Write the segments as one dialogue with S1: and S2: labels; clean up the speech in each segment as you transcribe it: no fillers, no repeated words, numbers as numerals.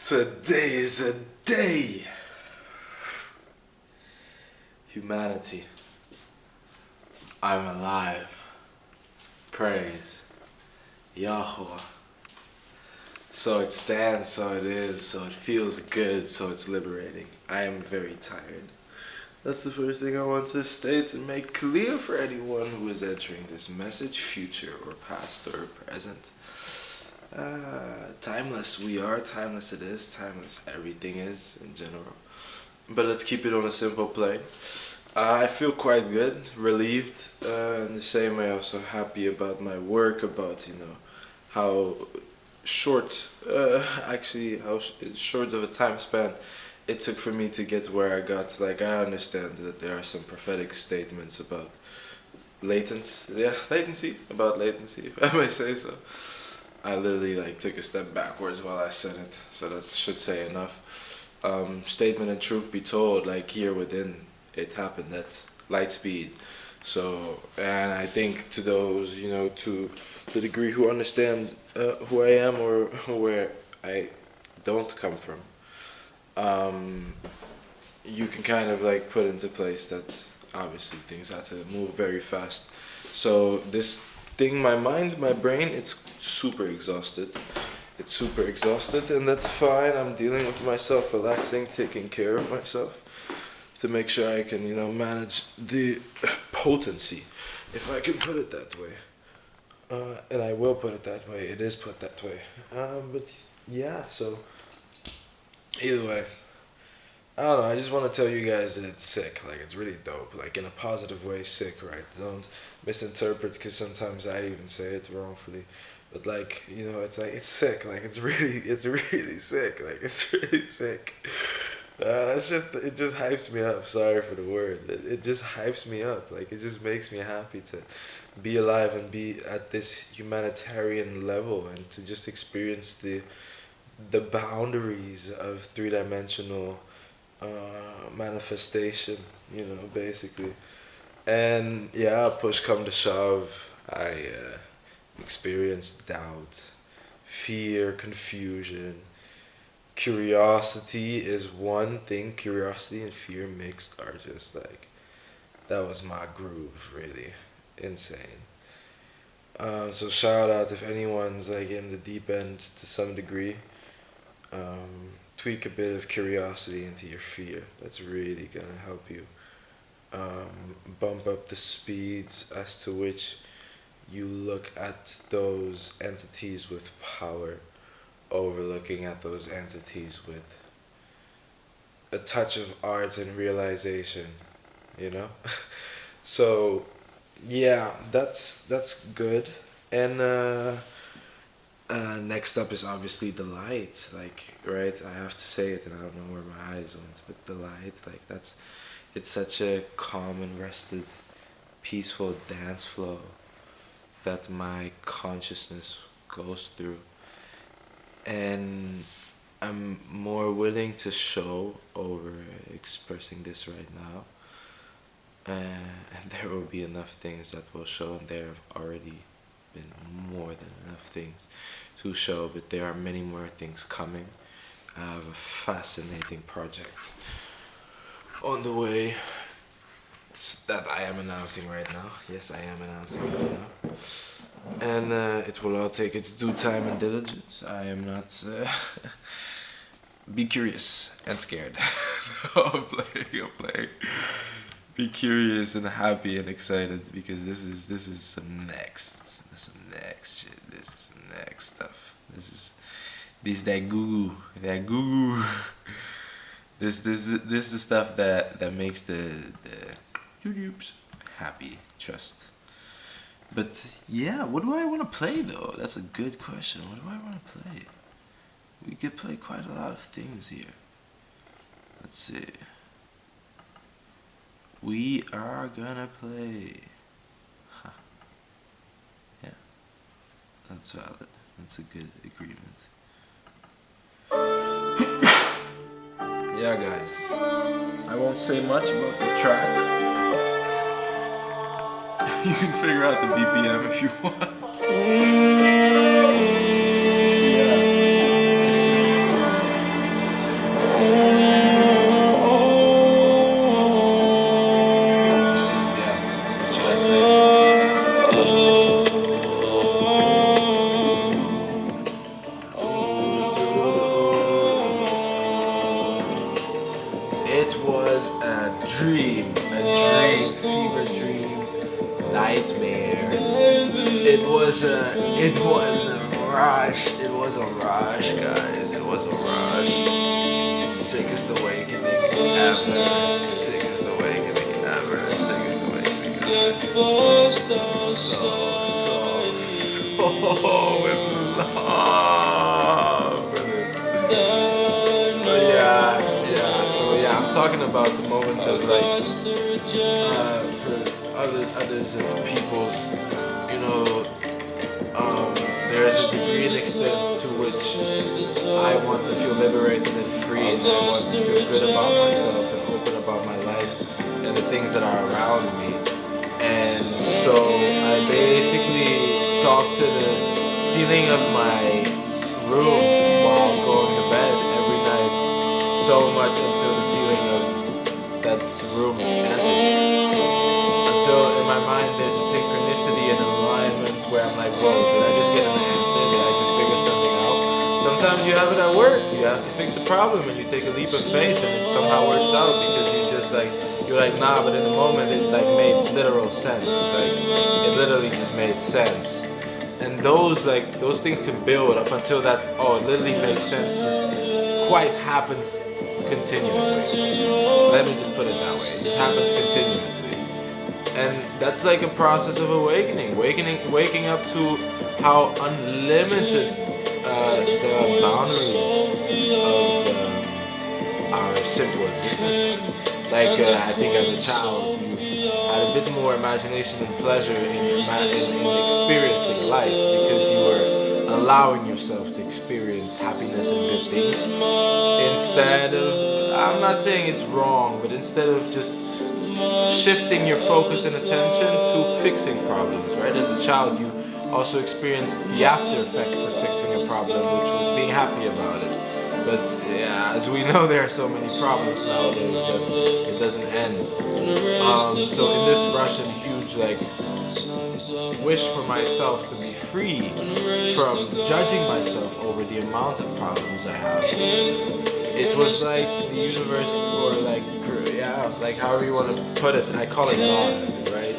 S1: Today is a day. Humanity. I'm alive. Praise Yahweh. So it stands, so it is, so it feels good, so it's liberating. I am very tired. That's the first thing I want to state and make clear for anyone who is entering this message, future or past or present. Timeless we are, timeless it is, timeless everything is in general. But let's keep it on a simple plane. I feel quite good, relieved, in the same way also happy about my work, about, how short, how short of a time span it took for me to get where I got. Like, I understand that there are some prophetic statements about latency, if I may say so. I literally took a step backwards while I said it, so that should say enough. Statement and truth be told, here within, it happened at light speed. So, and I think to those, to the degree who understand who I am or where I don't come from, you can kind of put into place that obviously things have to move very fast. So this thing, my mind, my brain, it's super exhausted. It's super exhausted, and that's fine. I'm dealing with myself, relaxing, taking care of myself to make sure I can, manage the potency, if I can put it that way. And I will put it that way. It is put that way. But yeah, so either way, I don't know. I just want to tell you guys that it's sick. It's really dope. In a positive way, sick, right? Don't misinterpret, because sometimes I even say it wrongfully. But it's sick. It's really sick. It's really sick. It just hypes me up. Sorry for the word. It just hypes me up. It just makes me happy to be alive and be at this humanitarian level and to just experience the boundaries of three-dimensional manifestation, basically. And yeah, push come to shove, I experienced doubt, fear, confusion. Curiosity is one thing. Curiosity and fear mixed are just that was my groove, really. Insane. So shout out if anyone's in the deep end to some degree. Tweak a bit of curiosity into your fear. That's really gonna help you bump up the speeds as to which you look at those entities with power over looking at those entities with a touch of art and realization, So yeah, that's good. And next up is obviously the light. Right, I have to say it, and I don't know where my eyes went, but the light, it's such a calm and rested, peaceful dance flow that my consciousness goes through. And I'm more willing to show over expressing this right now. And there will be enough things that will show, and there have already been more than enough things to show, but there are many more things coming. I have a fascinating project on the way that I am announcing right now. Yes, I am announcing right now. And it will all take its due time and diligence. I am not... be curious and scared. No, I'm playing. Be curious and happy and excited, because this is some next shit. This is some next stuff. This that goo goo. This is the stuff that makes the YouTubes happy. Trust. But yeah, what do I want to play though? That's a good question. What do I want to play? We could play quite a lot of things here. Let's see. We are gonna play. Huh. Yeah, that's valid. That's a good agreement. Yeah, guys. I won't say much about the track. You can figure out the BPM if you want. Yeah, it's just was a dream, fever dream, nightmare. It was a rush. It was a rush, guys. It was a rush. Sickest awakening ever. Sickest awakening ever. Sickest awakening ever. So in love with it. But yeah. So yeah, I'm talking about the moment of like, for others of people's, you know, there's a degree and extent to which I want to feel liberated and free, and I want to feel good about myself and open about my life and the things that are around me. And so I basically talk to the ceiling of my room while going to bed every night, so much until the ceiling of that room answers. Until in my mind there's a synchronicity and an alignment where I'm like, whoa, did I just get an answer? Did I just figure something out? Sometimes you have it at work. You have to fix a problem and you take a leap of faith and it somehow works out because you're like, nah, but in the moment it like made literal sense. Like it literally just made sense. And those things can build up until that, it literally makes sense, just quite happens continuously. Let me just put it that way. It just happens continuously. And that's like a process of waking up to how unlimited the boundaries of our simple existence. Like I think as a child, you had a bit more imagination and pleasure in experiencing life because you were allowing yourself to experience happiness and good things. Instead of, I'm not saying it's wrong, but instead of just shifting your focus and attention to fixing problems, right? As a child, you also experienced the after effects of fixing a problem, which was being happy about it. But yeah, as we know, there are so many problems nowadays that it doesn't end. So in this rush and huge wish for myself to be free from judging myself over the amount of problems I have, it was like the universe, or like however you want to put it. I call it God, right?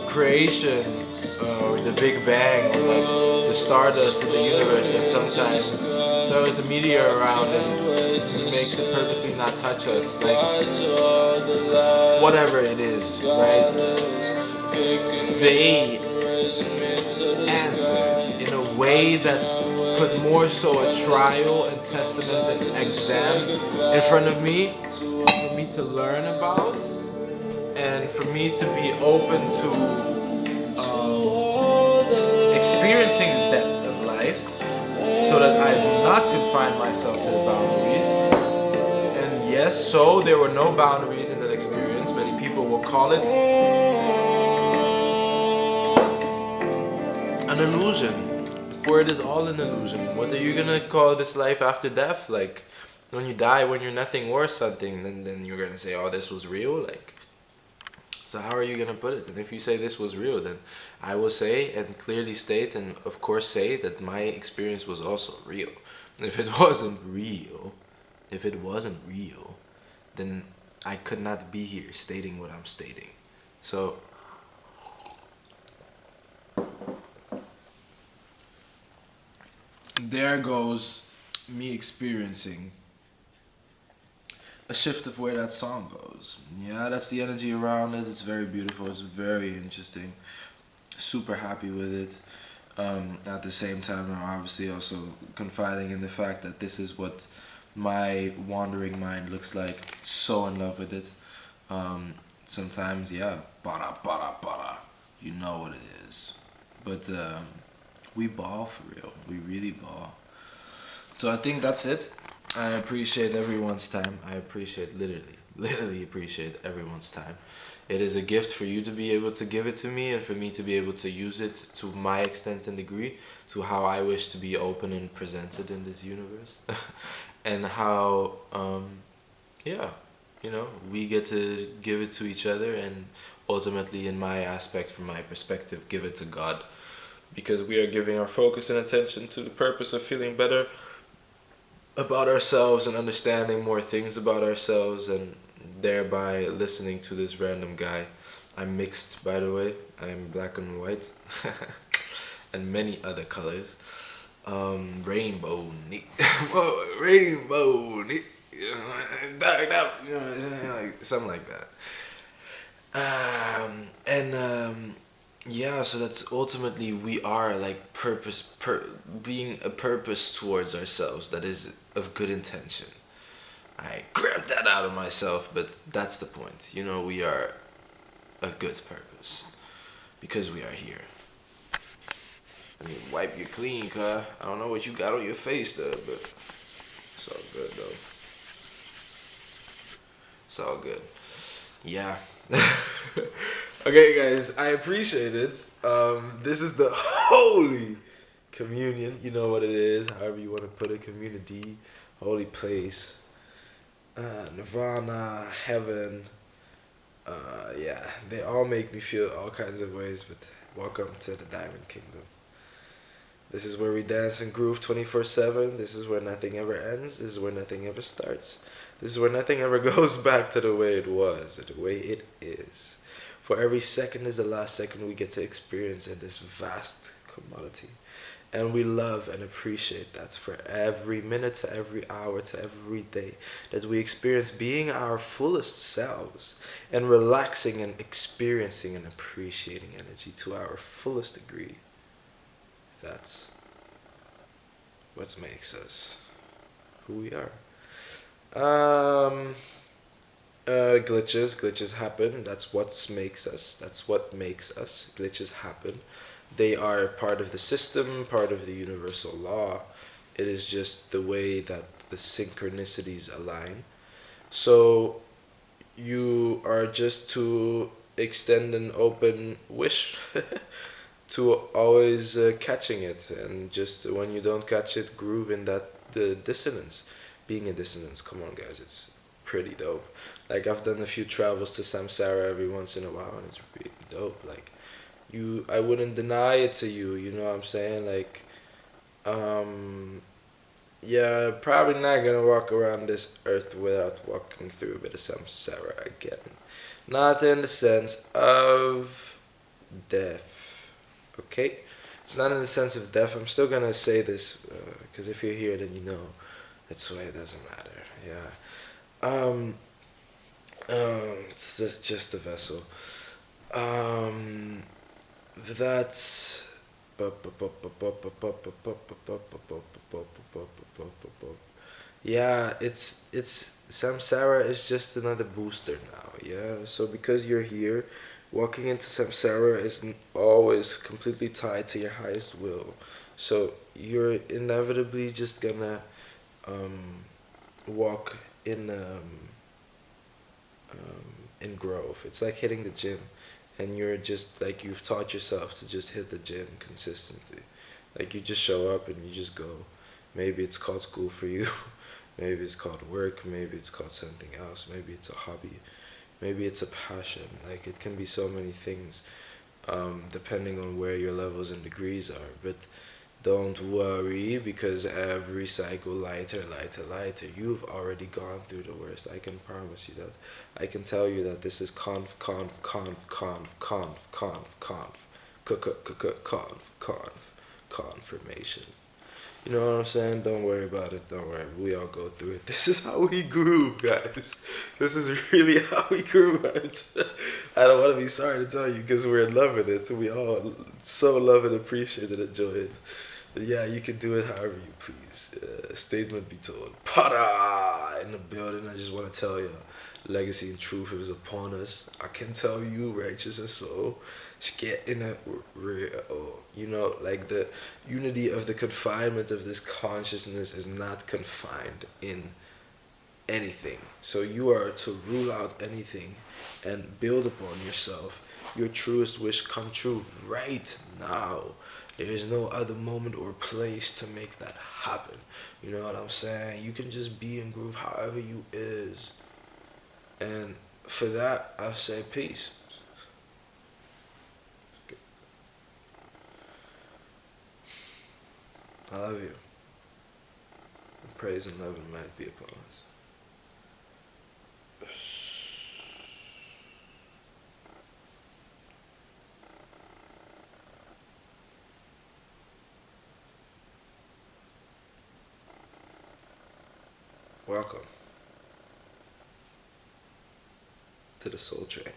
S1: Creation, or the Big Bang, or like the stardust of the universe, and sometimes there was a meteor around and it makes it purposely not touch us, like whatever it is, right? They answer in a way that put more so a trial and testament and exam in front of me for me to learn about, and for me to be open to experiencing the depth of life, so that I do not confine myself to the boundaries. And yes, so there were no boundaries in that experience. Many people will call it an illusion, for it is all an illusion. What are you gonna call this life after death? Like when you die, when you're nothing or something, then you're gonna say, oh, this was real? Like, so how are you gonna put it? And if you say this was real, then I will say and clearly state, and of course say, that my experience was also real. If it wasn't real, then I could not be here stating what I'm stating. So there goes me experiencing a shift of where that song goes. Yeah, that's the energy around it. It's very beautiful. It's very interesting. Super happy with it. At the same time, I'm obviously also confiding in the fact that this is what my wandering mind looks like. So in love with it. Sometimes, yeah, para. You know what it is. But we ball for real. We really ball. So I think that's it. I appreciate everyone's time. I appreciate literally appreciate everyone's time. It is a gift for you to be able to give it to me, and for me to be able to use it to my extent and degree, to how I wish to be open and presented in this universe. And how, we get to give it to each other, and ultimately, in my aspect, from my perspective, give it to God. Because we are giving our focus and attention to the purpose of feeling better about ourselves and understanding more things about ourselves, and thereby listening to this random guy. I'm mixed, by the way. I'm black and white, and many other colors. Rainbow, neat, rainbow, neat, dark up, you know what I'm saying? Like something like that. And yeah, so that's ultimately we are like being a purpose towards ourselves that is of good intention. I grabbed that out of myself, but that's the point. You know, we are a good purpose because we are here. I mean, wipe you clean, cuz. I don't know what you got on your face there, but it's all good, though. It's all good. Yeah. Okay, guys, I appreciate it. This is the Holy Communion. You know what it is, however you want to put it. Community, holy place, Nirvana, heaven. Yeah, they all make me feel all kinds of ways, but welcome to the Diamond Kingdom. This is where we dance and groove 24/7. This is where nothing ever ends. This is where nothing ever starts. This is where nothing ever goes back to the way it was, the way it is. For every second is the last second we get to experience in this vast commodity. And we love and appreciate that for every minute to every hour to every day that we experience being our fullest selves and relaxing and experiencing and appreciating energy to our fullest degree. That's what makes us who we are. Um, glitches happen. That's what makes us. That's what makes us. Glitches happen. They are part of the system, part of the universal law. It is just the way that the synchronicities align. So you are just to extend an open wish to always catching it, and just when you don't catch it, groove in that the dissonance. Being a dissonance, come on, guys, it's pretty dope. Like I've done a few travels to Samsara every once in a while, and it's really dope. Like I wouldn't deny it to you. You know what I'm saying? Like, um, yeah, probably not gonna walk around this earth without walking through a bit of Samsara again. Not in the sense of death, okay? It's not in the sense of death. I'm still gonna say this because if you're here, then you know. It's why it doesn't matter. Yeah. Um. It's just a vessel. Um. That's. Yeah, it's Samsara is just another booster now. Yeah, so because you're here, walking into Samsara isn't always completely tied to your highest will. So you're inevitably just gonna um, walk in growth. It's like hitting the gym, and you're just like you've taught yourself to just hit the gym consistently. Like you just show up and you just go. Maybe it's called school for you. Maybe it's called work. Maybe it's called something else. Maybe it's a hobby. Maybe it's a passion. Like it can be so many things, depending on where your levels and degrees are. But don't worry because every cycle lighter, lighter, lighter. You've already gone through the worst. I can promise you that. I can tell you that this is confirmation. You know what I'm saying? Don't worry about it. Don't worry. We all go through it. This is how we grew, guys. This is really how we grew. I don't want to be sorry to tell you because we're in love with it. We all so love and appreciate and enjoy it. But yeah, you can do it however you please. Statement be told. Pada in the building. I just want to tell you, legacy and truth is upon us. I can tell you, righteous and soul. Get in a real, you know, like the unity of the confinement of this consciousness is not confined in anything. So you are to rule out anything and build upon yourself. Your truest wish come true right now. There is no other moment or place to make that happen. You know what I'm saying? You can just be in groove however you is. And for that, I say peace. I love you. praise and love and might be upon us. Welcome to the Soul Train.